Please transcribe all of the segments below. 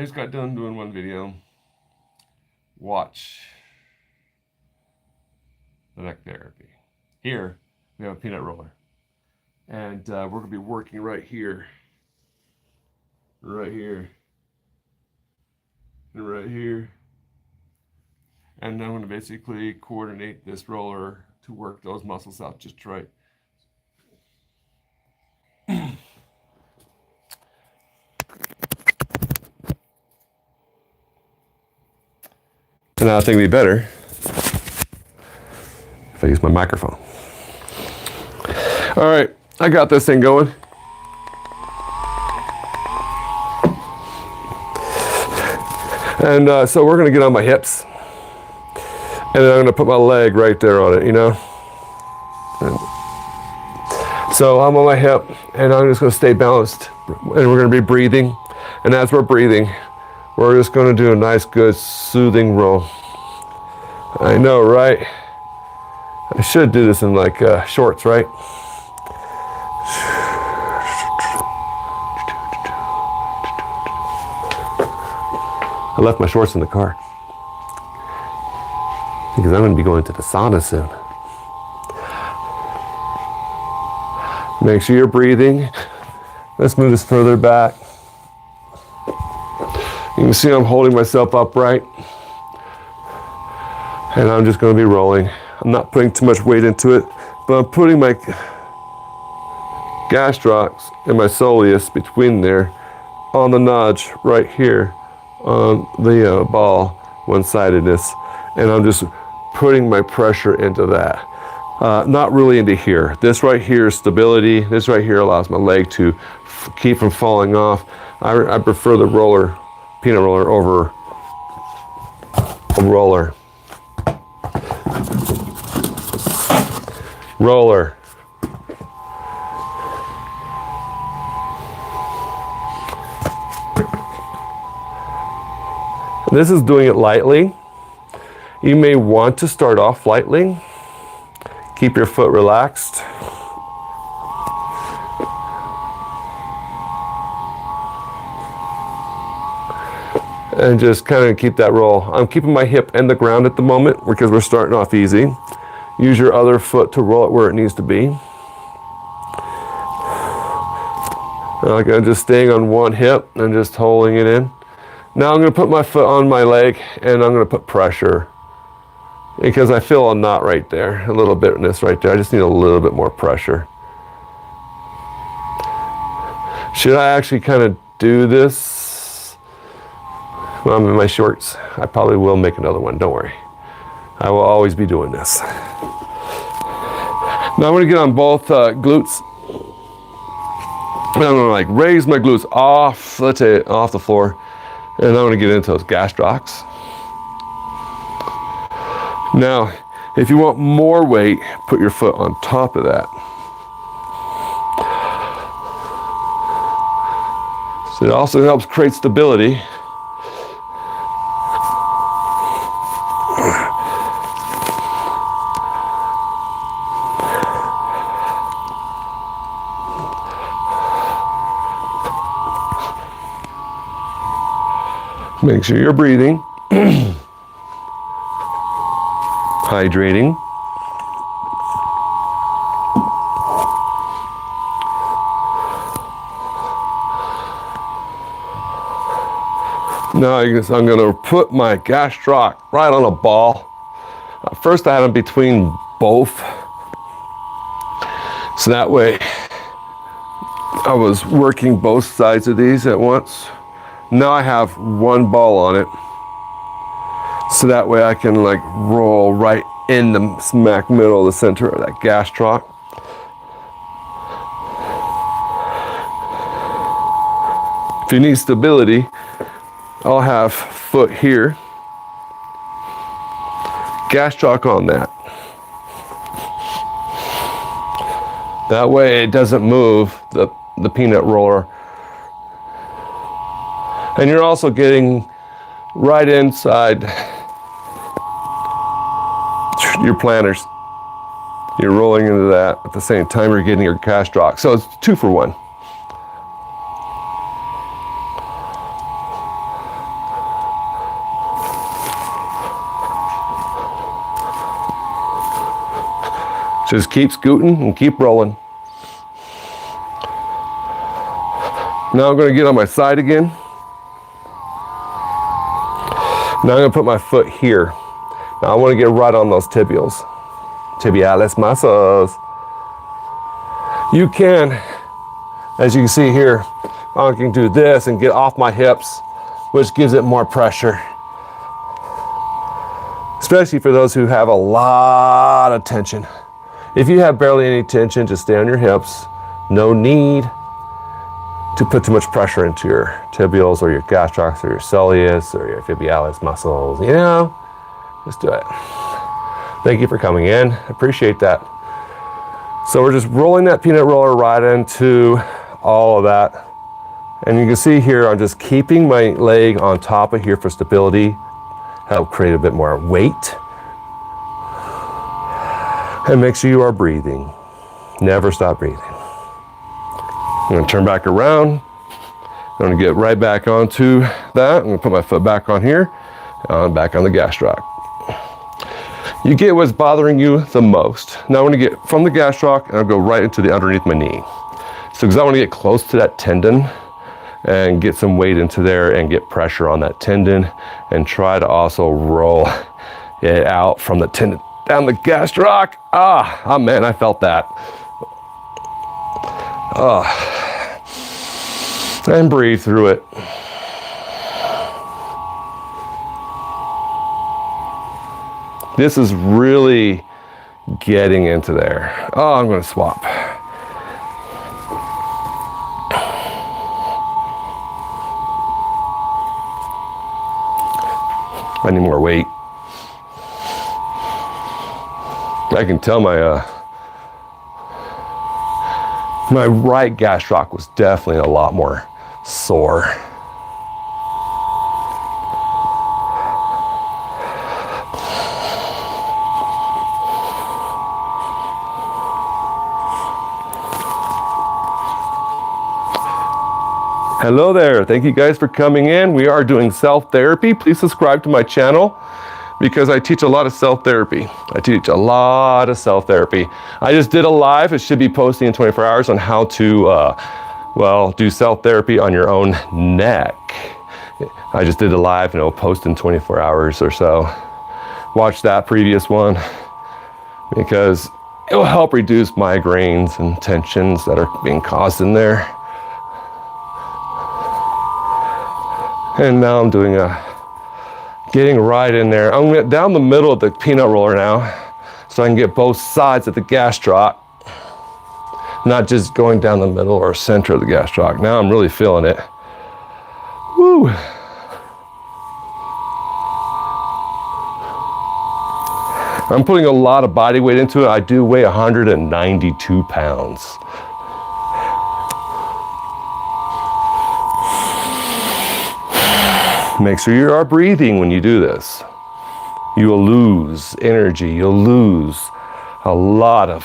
I just got done doing one video. Watch the neck therapy. Here, we have a peanut roller. And we're going to be working right here. Right here. And right here. And I'm going to basically coordinate this roller to work those muscles out just right. So now I think it'd be better if I use my microphone. All right, I got this thing going. And so we're gonna get on my hips. And then I'm gonna put my leg right there on it, you know? And so I'm on my hip, and I'm just gonna stay balanced. And we're gonna be breathing. And as we're breathing, we're just gonna do a nice, good, soothing roll. I know, right? I should do this in like shorts, right? I left my shorts in the car because I'm going to be going to the sauna soon. Make sure you're breathing. Let's move this further back. You can see I'm holding myself upright. And I'm just going to be rolling. I'm not putting too much weight into it, but I'm putting my gastrocs and my soleus between there on the notch right here on the ball one-sidedness. And I'm just putting my pressure into that. Not really into here. This right here is stability. This right here allows my leg to keep from falling off. I prefer the roller, peanut roller over a roller. Roller. This is doing it lightly. You may want to start off lightly. Keep your foot relaxed. And just kind of keep that roll. I'm keeping my hip in the ground at the moment because we're starting off easy. Use your other foot to roll it where it needs to be. I'm just staying on one hip and just holding it in. Now I'm going to put my foot on my leg and I'm going to put pressure because I feel a knot right there, a little bitness right there. I just need a little bit more pressure. Should I actually kind of do this? Well, I'm in my shorts. I probably will make another one, don't worry. I will always be doing this. Now I'm going to get on both glutes. And I'm going to like raise my glutes off, let's say off the floor. And I'm going to get into those gastrocs. Now, if you want more weight, put your foot on top of that. So it also helps create stability. Make sure you're breathing, hydrating. Now I'm going to put my gastroc right on a ball. First I had them between both. So that way I was working both sides of these at once. Now I have one ball on it, so that way I can like roll right in the smack middle of the center of that gastroc. If you need stability, I'll have foot here, gastroc on that. That way it doesn't move the peanut roller. And you're also getting right inside your planters. You're rolling into that at the same time you're getting your gastroc. So it's 2 for 1. Just keep scooting and keep rolling. Now I'm going to get on my side again. Now I'm going to put my foot here. Now I want to get right on those tibialis muscles. You can, as you can see here, I can do this and get off my hips, which gives it more pressure. Especially for those who have a lot of tension. If you have barely any tension, just stay on your hips. No need to put too much pressure into your tibials or your gastrocs or your soleus or your fibularis muscles, you know, just do it. Thank you for coming in, appreciate that. So we're just rolling that peanut roller right into all of that. And you can see here, I'm just keeping my leg on top of here for stability, help create a bit more weight. And make sure you are breathing. Never stop breathing. I'm going to turn back around. I'm going to get right back onto that. I'm going to put my foot back on here, back on the gastroc. You get what's bothering you the most. Now I'm going to get from the gastroc and I'll go right into the underneath my knee. So because I want to get close to that tendon and get some weight into there and get pressure on that tendon and try to also roll it out from the tendon down the gastroc. Ah, man, I felt that. And breathe through it. This is really getting into there. Oh, I'm going to swap. I need more weight. I can tell my right gastroc was definitely a lot more sore. Hello there, thank you guys for coming in. We are doing self-therapy. Please subscribe to my channel because I teach a lot of self-therapy. I just did a live, it should be posting in 24 hours on how to, do self-therapy on your own neck. I just did a live and it'll post in 24 hours or so. Watch that previous one because it will help reduce migraines and tensions that are being caused in there. And now I'm doing getting right in there. I'm down the middle of the peanut roller now, so I can get both sides of the gastroc, not just going down the middle or center of the gastroc. Now I'm really feeling it. Woo! I'm putting a lot of body weight into it. I do weigh 192 pounds. Make sure you are breathing when you do this. You will lose energy. You'll lose a lot of,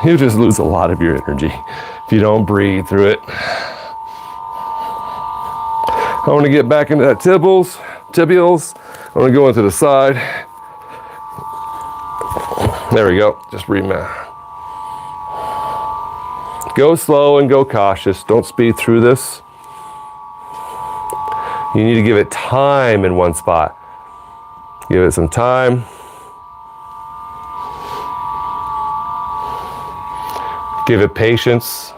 you just lose a lot of your energy if you don't breathe through it. I want to get back into that tibials. I want to go into the side. There we go. Just breathe now. Go slow and go cautious. Don't speed through this. You need to give it time in one spot. Give it some time. Give it patience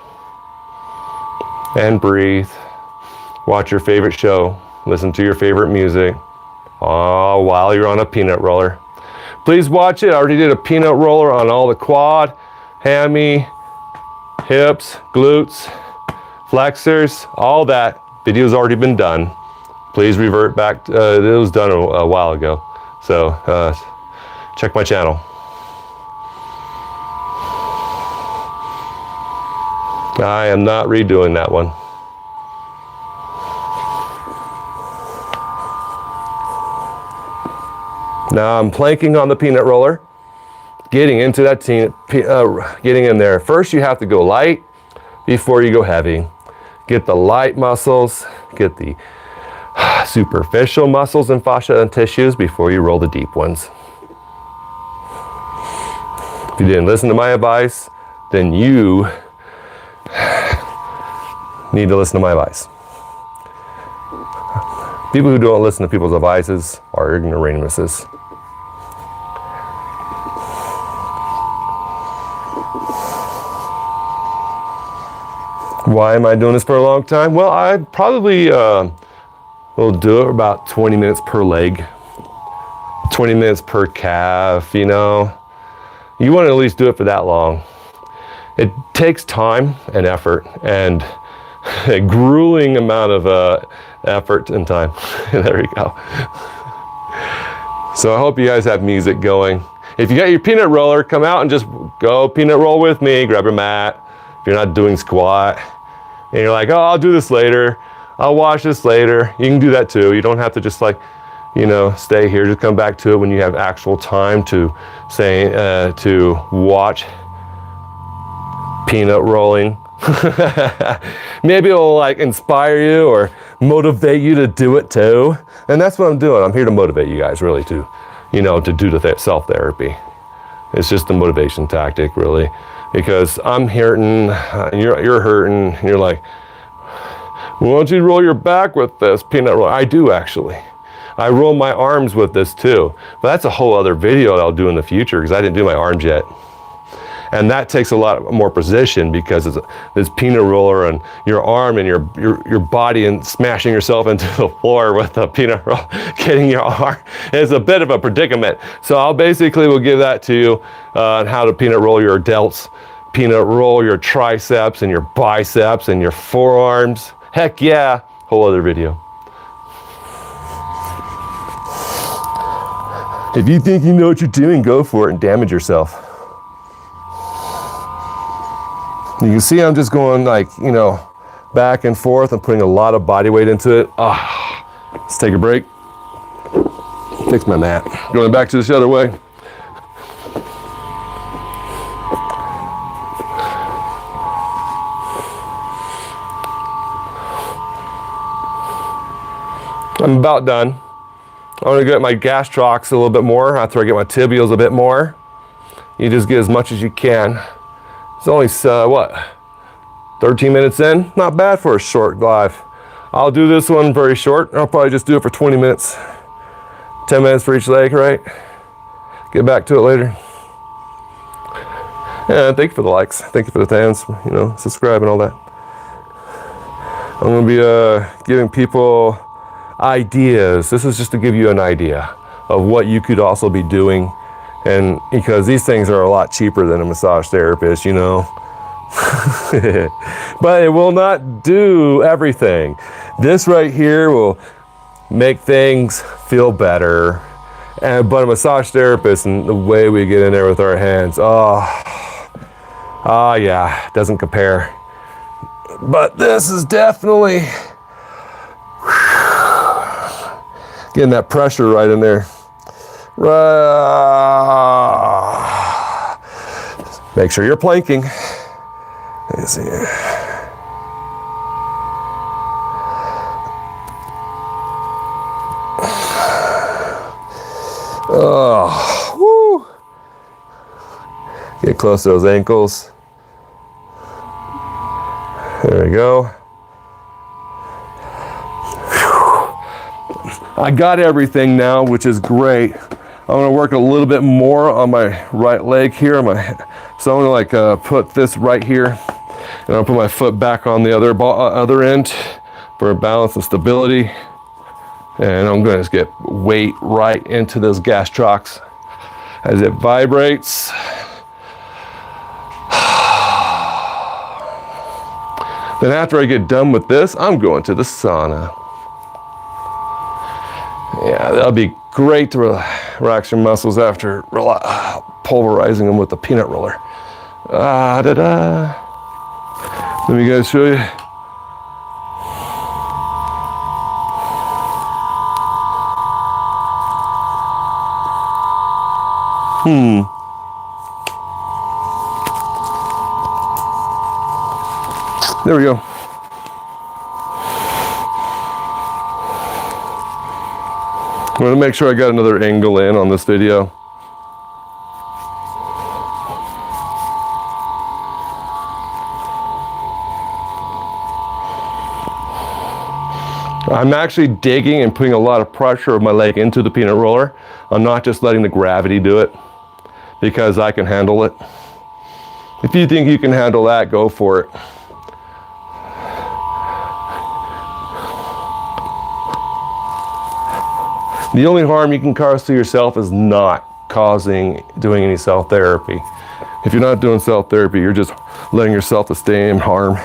and breathe. Watch your favorite show. Listen to your favorite music while you're on a peanut roller. Please watch it. I already did a peanut roller on all the quad, hammy, hips, glutes, flexors, all that. Video's already been done. Please revert back. It was done a while ago. So check my channel. I am not redoing that one. Now I'm planking on the peanut roller, getting into that getting in there. First you have to go light before you go heavy. Get the light muscles, get the superficial muscles and fascia and tissues before you roll the deep ones. If you didn't listen to my advice, then you need to listen to my advice. People who don't listen to people's advices are ignoramuses. Why am I doing this for a long time? Well, I probably will do it about 20 minutes per leg, 20 minutes per calf, you know. You want to at least do it for that long. It takes time and effort and a grueling amount of effort and time. There we go. So I hope you guys have music going. If you got your peanut roller, come out and just go peanut roll with me. Grab your mat. If you're not doing squat and you're like, oh, I'll do this later. I'll watch this later. You can do that too. You don't have to just like, you know, stay here. Just come back to it when you have actual time to say, to watch peanut rolling. Maybe it'll like inspire you or motivate you to do it too. And that's what I'm doing. I'm here to motivate you guys really to, you know, to do the self-therapy. It's just a motivation tactic really, because I'm hurting, you're hurting, and you're like, why don't you roll your back with this peanut roll? I do actually. I roll my arms with this too. But that's a whole other video that I'll do in the future because I didn't do my arms yet. And that takes a lot more precision because it's this peanut roller and your arm and your body and smashing yourself into the floor with a peanut roll, getting your arm. It's a bit of a predicament. So I'll basically will give that to you on how to peanut roll your delts, peanut roll your triceps and your biceps and your forearms. Heck yeah, whole other video. If you think you know what you're doing, go for it and damage yourself. You can see I'm just going like, you know, back and forth. I'm putting a lot of body weight into it. Let's take a break. Fix my mat. Going back to this other way. I'm about done. I want to get my gastrocs a little bit more after I get my tibials a bit more. You just get as much as you can. It's only, 13 minutes in? Not bad for a short live. I'll do this one very short. I'll probably just do it for 20 minutes. 10 minutes for each leg, right? Get back to it later. And thank you for the likes. Thank you for the fans, you know, subscribe and all that. I'm going to be giving people ideas. This is just to give you an idea of what you could also be doing. And because these things are a lot cheaper than a massage therapist, you know. But it will not do everything. This right here will make things feel better. But a massage therapist and the way we get in there with our hands, yeah, doesn't compare. But this is definitely getting that pressure right in there. Make sure you're planking. Let's see here. Woo. Get close to those ankles. There we go. I got everything now, which is great. I'm gonna work a little bit more on my right leg here. So I'm gonna like put this right here, and I'll put my foot back on the other end for balance and stability. And I'm gonna just get weight right into those gastrocs as it vibrates. Then after I get done with this, I'm going to the sauna. Yeah, that'll be great to relax your muscles after pulverizing them with the peanut roller. Let me guys show you. There we go. I'm going to make sure I got another angle in on this video. I'm actually digging and putting a lot of pressure of my leg into the peanut roller. I'm not just letting the gravity do it, because I can handle it. If you think you can handle that, go for it. The only harm you can cause to yourself is not doing any self-therapy. If you're not doing self-therapy, you're just letting yourself the same harm,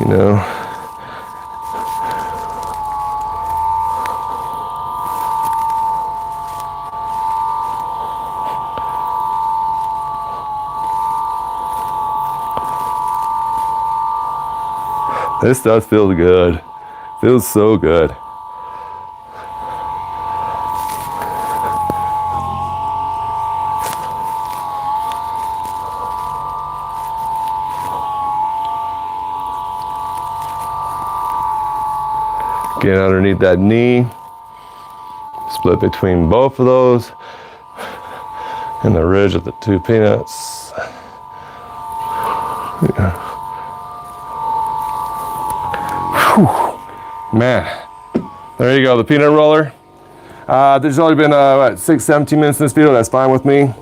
you know. This does feel good. Feels so good. Get underneath that knee. Split between both of those. And the ridge of the two peanuts. Yeah. Whew. Man, there you go, the peanut roller. There's only been 17 minutes in this video. That's fine with me. I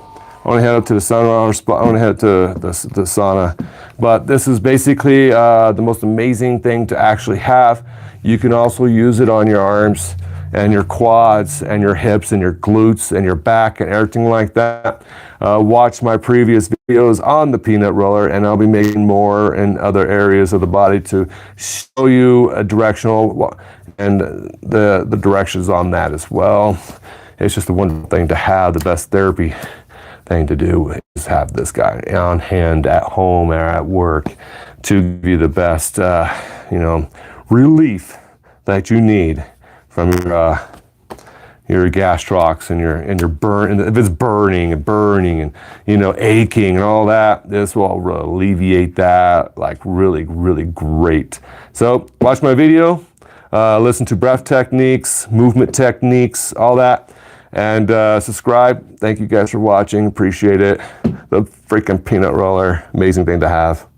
want to head up to the sauna, I want to head to the sauna. But this is basically the most amazing thing to actually have. You can also use it on your arms and your quads and your hips and your glutes and your back and everything like that. Watch my previous videos on the peanut roller, and I'll be making more in other areas of the body to show you a directional and the directions on that as well. It's just the one thing to have. The best therapy thing to do is have this guy on hand at home or at work to give you the best, relief that you need from your gastrocs and your burn. If it's burning and aching and all that, this will alleviate that like really, really great. So watch my video, listen to breath techniques, movement techniques, all that, and subscribe. Thank you guys for watching. Appreciate it. The freaking peanut roller, amazing thing to have.